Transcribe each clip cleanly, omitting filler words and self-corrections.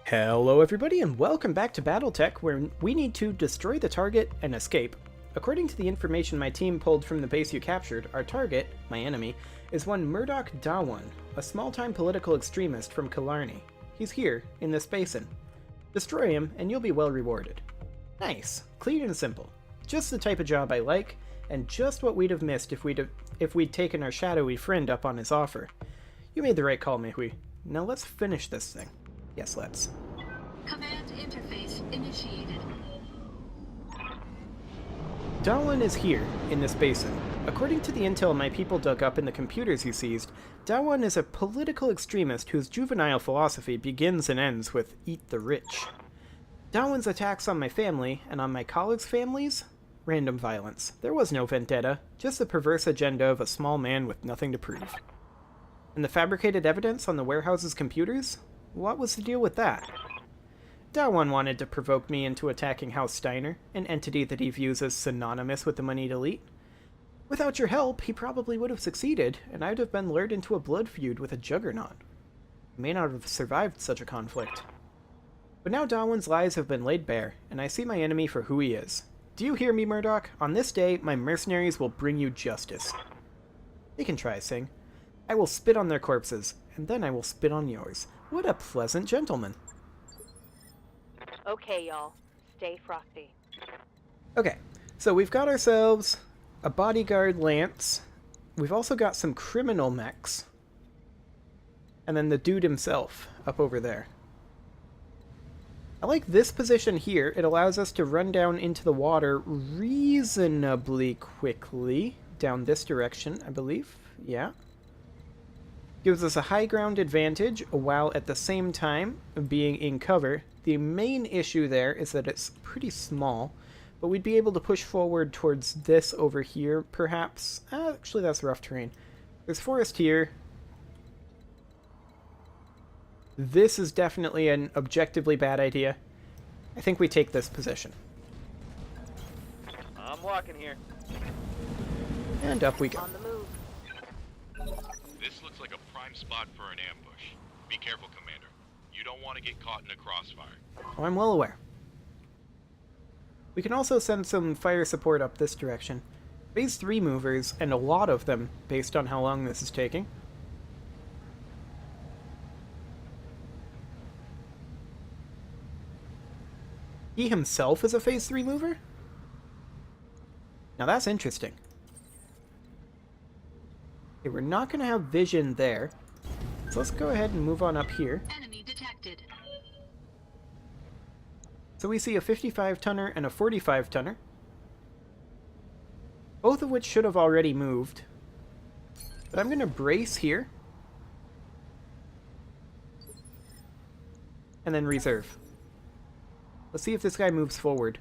Hello everybody and welcome back to BattleTech, where we need to destroy the target and escape. According to the information my team pulled from the base you captured, our target, my enemy, is one Murdoch Dawan, a small-time political extremist from Killarney. He's here, in this basin. Destroy him and you'll be well rewarded. Nice, clean and simple. Just the type of job I like, and just what we'd have missed if we'd taken our shadowy friend up on his offer. You made the right call, Mihui. Now let's finish this thing. Yes, let's. Command interface initiated. Dawan is here, in this basin. According to the intel my people dug up in the computers you seized, Dawan is a political extremist whose juvenile philosophy begins and ends with eat the rich. Dawan's attacks on my family, and on my colleagues' families? Random violence. There was no vendetta, just the perverse agenda of a small man with nothing to prove. And the fabricated evidence on the warehouse's computers? What was the deal with that? Dawan wanted to provoke me into attacking House Steiner, an entity that he views as synonymous with the moneyed elite. Without your help, he probably would have succeeded, and I'd have been lured into a blood feud with a juggernaut. I may not have survived such a conflict. But now Dawan's lies have been laid bare, and I see my enemy for who he is. Do you hear me, Murdoch? On this day, my mercenaries will bring you justice. They can try, Sing. I will spit on their corpses, and then I will spit on yours. What a pleasant gentleman. Okay, y'all. Stay frosty. Okay, so we've got ourselves a bodyguard lance. We've also got some criminal mechs. And then the dude himself up over there. I like this position here. It allows us to run down into the water reasonably quickly. Down this direction, I believe. Yeah. Gives us a high ground advantage while at the same time being in cover. The main issue there is that it's pretty small, but we'd be able to push forward towards this over here, perhaps. Actually, that's rough terrain. There's forest here. This is definitely an objectively bad idea. I think we take this position. I'm walking here. And up we go. On the move. This looks like a prime spot for an ambush. Be careful, Commander. You don't want to get caught in a crossfire. Oh, I'm well aware. We can also send some fire support up this direction. Phase 3 movers, and a lot of them, based on how long this is taking. He himself is a Phase 3 mover? Now that's interesting. Okay, we're not going to have vision there. So let's go ahead and move on up here. Enemy detected. So we see a 55-tonner and a 45-tonner. Both of which should have already moved. But I'm going to brace here. And then reserve. Let's see if this guy moves forward.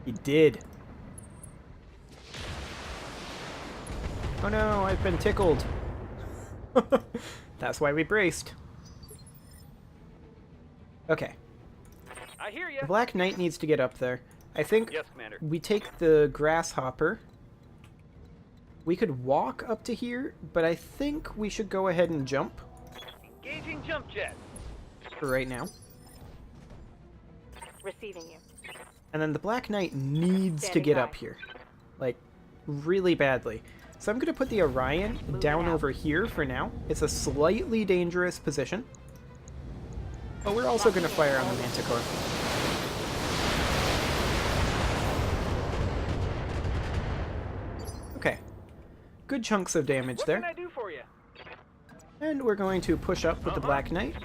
He did. Oh no, I've been tickled. That's why we braced. Okay. I hear you. The Black Knight needs to get up there. I think Yes, Commander. we take the Grasshopper. We could walk up to here, but I think we should go ahead and jump Engaging jump jet. for right now. Receiving you. And then the Black Knight needs to Standing get by. up here. Like, really badly. So I'm going to put the Orion down out. over here for now. It's a slightly dangerous position. But we're also going to fire on the Manticore. Okay. Good chunks of damage What there. can I do for you? And we're going to push up with the Black Knight.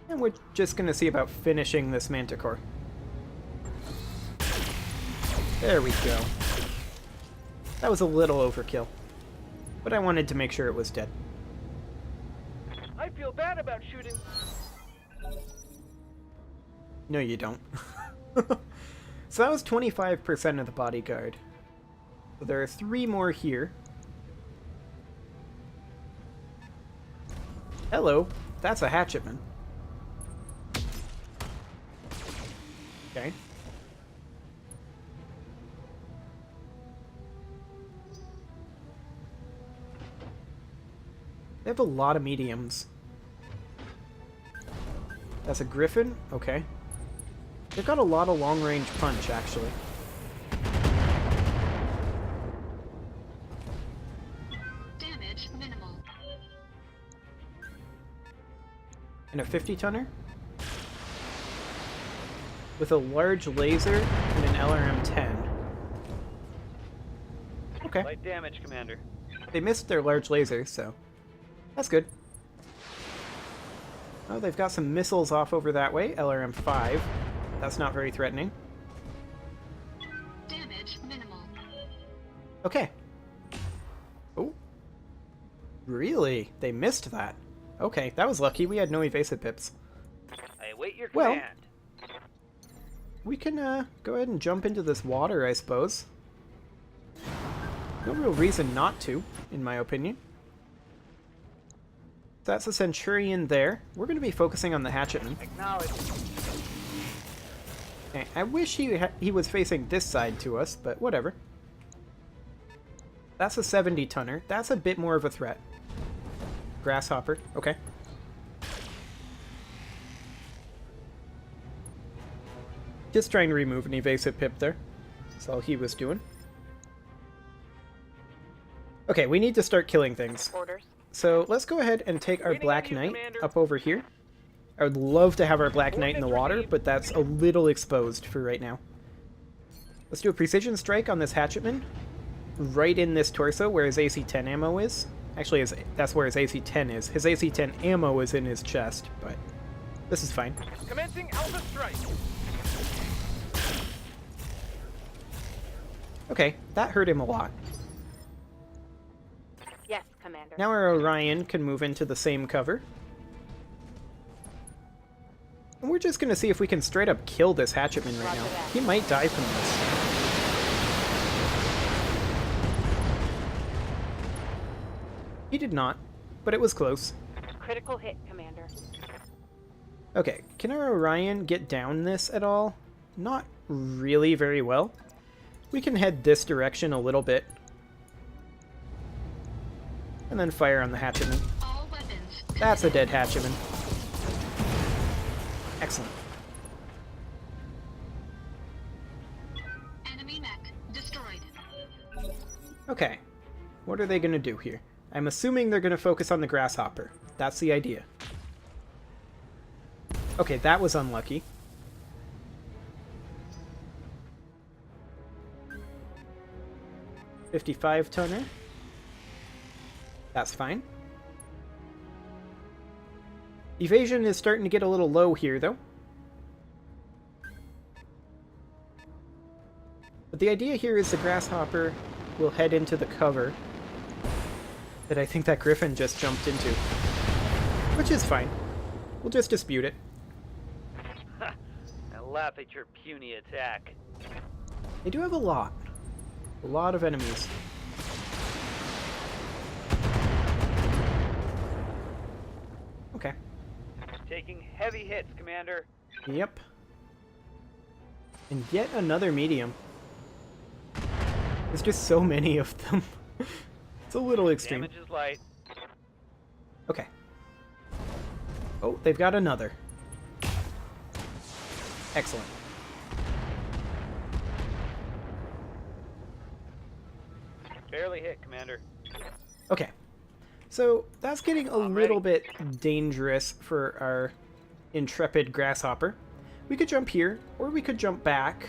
And we're just going to see about finishing this Manticore. There we go. That was a little overkill. But I wanted to make sure it was dead. I feel bad about shooting. No, you don't. So that was 25% of the bodyguard. So there are 3 more here. Hello, that's a hatchetman. Okay. They have a lot of mediums. That's a Griffin? Okay. They've got a lot of long-range punch, actually. Damage minimal. And a 50-tonner? With a large laser and an LRM-10. Okay. Light damage, Commander. They missed their large laser, so that's good. Oh, they've got some missiles off over that way. LRM-5. That's not very threatening. Damage minimal. Okay. Oh. Really? They missed that. Okay, that was lucky. We had no evasive pips. I await your Well, command. we can go ahead and jump into this water, I suppose. No real reason not to, in my opinion. That's a Centurion there. We're going to be focusing on the Hatchetman. Acknowledge. Okay, I wish he was facing this side to us, but whatever. That's a 70-tonner. That's a bit more of a threat. Grasshopper. Okay. Just trying to remove an evasive pip there. That's all he was doing. Okay, we need to start killing things. Orders. So let's go ahead and take our Waiting Black on you, Knight Commander. up over here. I would love to have our Black Knight in the Coordinates water, received. but that's a little exposed for right now. Let's do a precision strike on this Hatchetman. Right in this torso where his AC-10 ammo is. Actually, that's where his AC-10 is. His AC-10 ammo is in his chest, but this is fine. Commencing Alpha Strike. Okay, that hurt him a lot. Yes, Commander. Now our Orion can move into the same cover. And we're just going to see if we can straight up kill this Hatchetman right Roger now. that. He might die from this. He did not, but it was close. Critical hit, Commander. Okay, can our Orion get down this at all? Not really very well. We can head this direction a little bit. And then fire on the Hatchetman. All weapons. That's a dead Hatchetman. Excellent. Enemy mech destroyed. Okay, what are they going to do here? I'm assuming they're going to focus on the Grasshopper. That's the idea. Okay, that was unlucky. $55-tonner. That's fine. Evasion is starting to get a little low here, though. But the idea here is the Grasshopper will head into the cover that I think that Griffin just jumped into. Which is fine. We'll just dispute it. I laugh at your puny attack. They do have a lot. A lot of enemies. Okay. Taking heavy hits, Commander. Yep. And yet another medium. There's just so many of them. It's a little extreme. Damage is light. Okay. Oh, they've got another. Excellent. Barely hit, Commander. Okay. So that's getting a little bit dangerous for our intrepid Grasshopper. We could jump here, or we could jump back.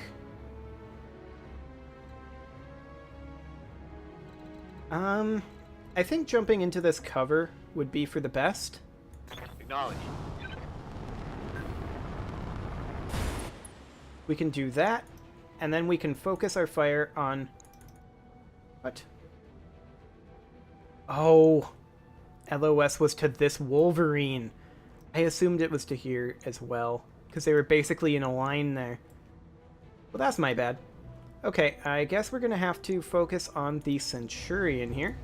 I think jumping into this cover would be for the best. Acknowledge. We can do that, and then we can focus our fire on... What? Oh, LOS was to this Wolverine. I assumed it was to here as well, because they were basically in a line there. Well, that's my bad. Okay, I guess we're going to have to focus on the Centurion here,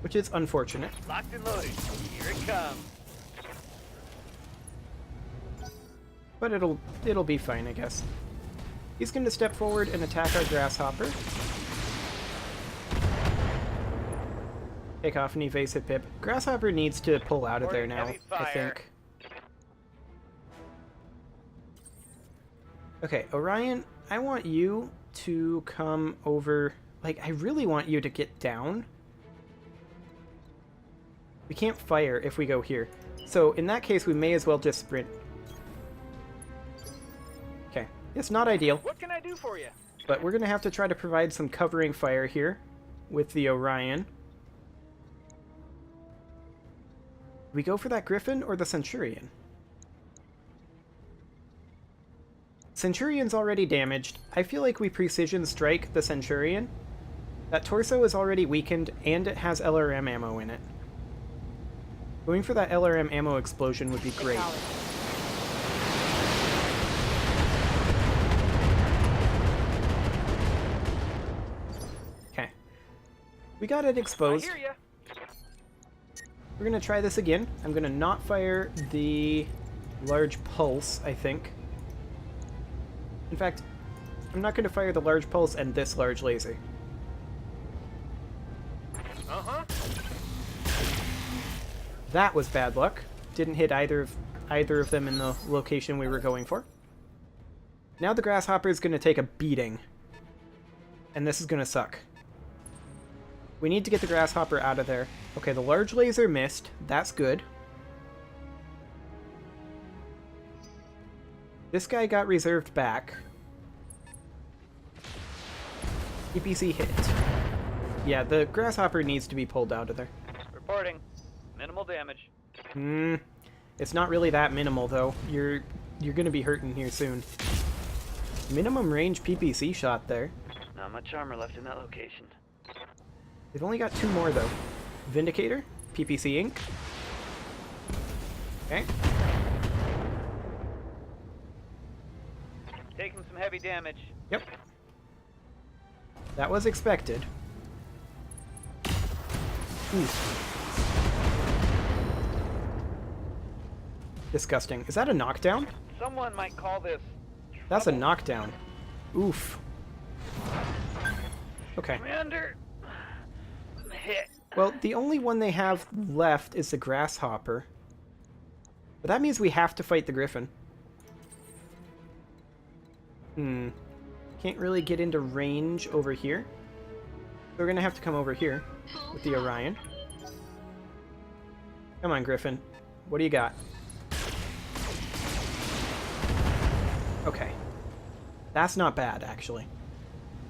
which is unfortunate. Locked and loaded. Here it comes. But it'll be fine, I guess. He's going to step forward and attack our Grasshopper. Take off an evasive pip. Grasshopper needs to pull out of there now, I think. Okay, Orion, I want you to come over... Like, I really want you to get down. We can't fire if we go here. So, in that case, we may as well just sprint. Okay, it's not ideal, What can I do for you? but we're going to have to try to provide some covering fire here with the Orion. We go for that Griffin or the Centurion? Centurion's already damaged. I feel like we precision strike the Centurion. That torso is already weakened, and it has LRM ammo in it. Going for that LRM ammo explosion would be great. Okay. We got it I exposed. hear ya. We're going to try this again. I'm going to not fire the large pulse, I think. In fact, I'm not going to fire the large pulse and this large laser. Uh-huh. That was bad luck. Didn't hit either of them in the location we were going for. Now the Grasshopper is going to take a beating. And this is going to suck. We need to get the Grasshopper out of there. Okay, the large laser missed. That's good. This guy got reserved back. EPC hit. Yeah, the Grasshopper needs to be pulled out of there. Reporting. Minimal damage. It's not really that minimal, though. You're gonna be hurting here soon. Minimum range PPC shot there. Not much armor left in that location. They've only got 2 more, though. Vindicator, PPC ink. Okay. Taking some heavy damage. Yep. That was expected. Ooh. Disgusting. Is that a knockdown? Someone might call this That's a knockdown. Oof. Okay. Commander. Hit. Well, the only one they have left is the Grasshopper. But that means we have to fight the Griffin. Can't really get into range over here. We're gonna have to come over here with the Orion. Come on, Griffin. What do you got? Okay. That's not bad, actually.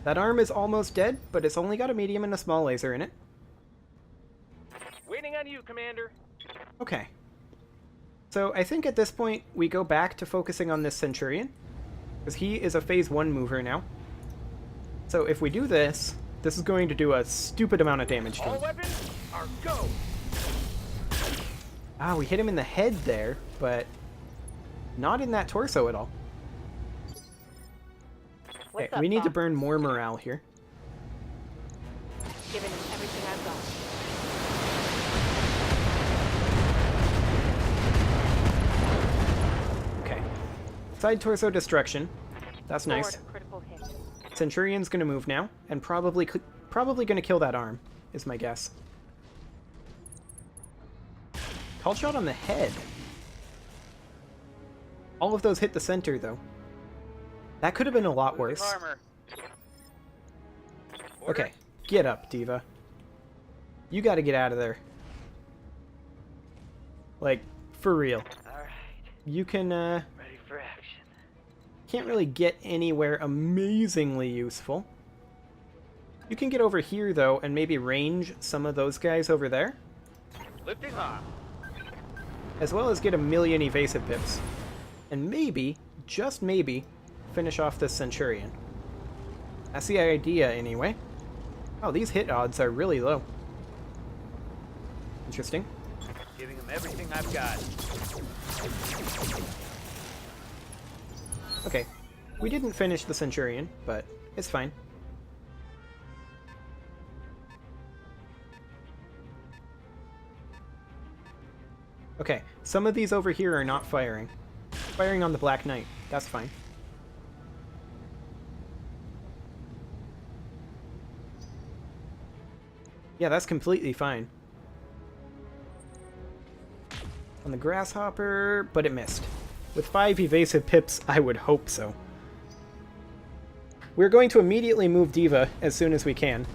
That arm is almost dead, but it's only got a medium and a small laser in it. Waiting on you, Commander. Okay. So I think at this point we go back to focusing on this Centurion, because he is a phase 1 mover now. So if we do this, this is going to do a stupid amount of damage to All him. weapons are go. Ah, we hit him in the head there, but not in that torso at all. Okay, What's up, we need to boss? burn more morale here. Giving him everything I've got. Okay. Side torso destruction. That's nice. Forward critical hit. Centurion's gonna move now, and probably gonna kill that arm, is my guess. Call shot on the head. All of those hit the center, though. That could have been a lot worse. Armor. Order. Okay, get up, Diva. You gotta get out of there. Like, for real. All right. You can, Ready for action. can't really get anywhere amazingly useful. You can get over here, though, and maybe range some of those guys over there, Lifting off. as well as get a million evasive pips. And maybe, just maybe, finish off this Centurion. That's the idea, anyway. Oh, these hit odds are really low. Interesting. Giving him everything I've got. Okay, we didn't finish the Centurion, but it's fine. Okay, some of these over here are not firing. Firing on the Black Knight, that's fine. Yeah, that's completely fine. On the Grasshopper, but it missed. With 5 evasive pips, I would hope so. We're going to immediately move Diva as soon as we can.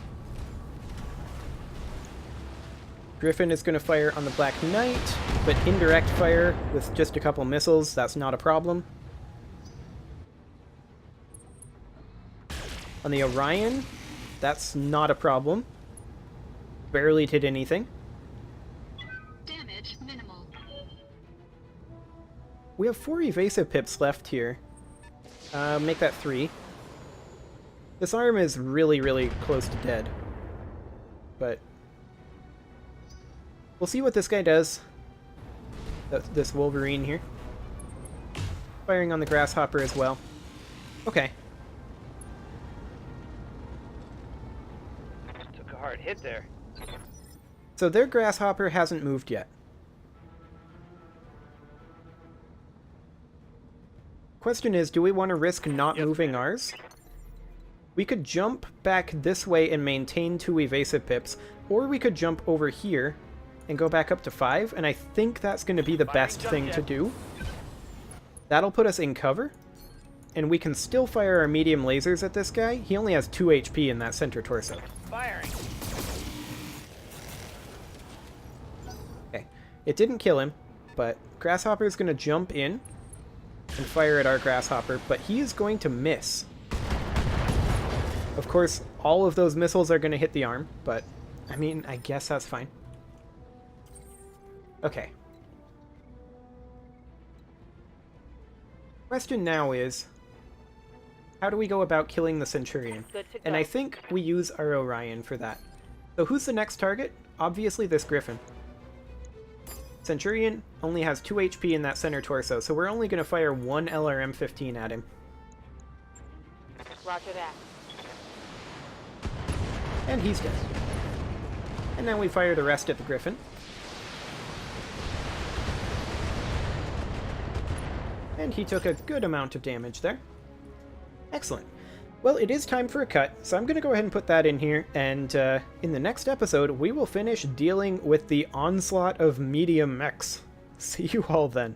Griffin is going to fire on the Black Knight, but indirect fire with just a couple missiles, that's not a problem. On the Orion, that's not a problem. Barely did anything. Damage minimal. We have 4 evasive pips left here. Make that 3. This arm is really, really close to dead. But we'll see what this guy does. This Wolverine here. Firing on the Grasshopper as well. Okay. Took a hard hit there. So their Grasshopper hasn't moved yet. Question is, do we want to risk not moving ours? We could jump back this way and maintain 2 evasive pips, or we could jump over here and go back up to 5, and I think that's going to be the best thing to do. That'll put us in cover, and we can still fire our medium lasers at this guy. He only has 2 HP in that center torso. Firing. Okay, it didn't kill him, but Grasshopper's going to jump in and fire at our Grasshopper, but he is going to miss. Of course, all of those missiles are going to hit the arm, but, I mean, I guess that's fine. Okay. Question now is, how do we go about killing the Centurion? Good to go. And I think we use our Orion for that. So who's the next target? Obviously this Griffin. Centurion only has 2 HP in that center torso, so we're only going to fire 1 LRM-15 at him. Roger that. And he's dead. And now we fire the rest at the Griffin. And he took a good amount of damage there. Excellent. Well, it is time for a cut, so I'm going to go ahead and put that in here, and in the next episode, we will finish dealing with the onslaught of medium mechs. See you all then.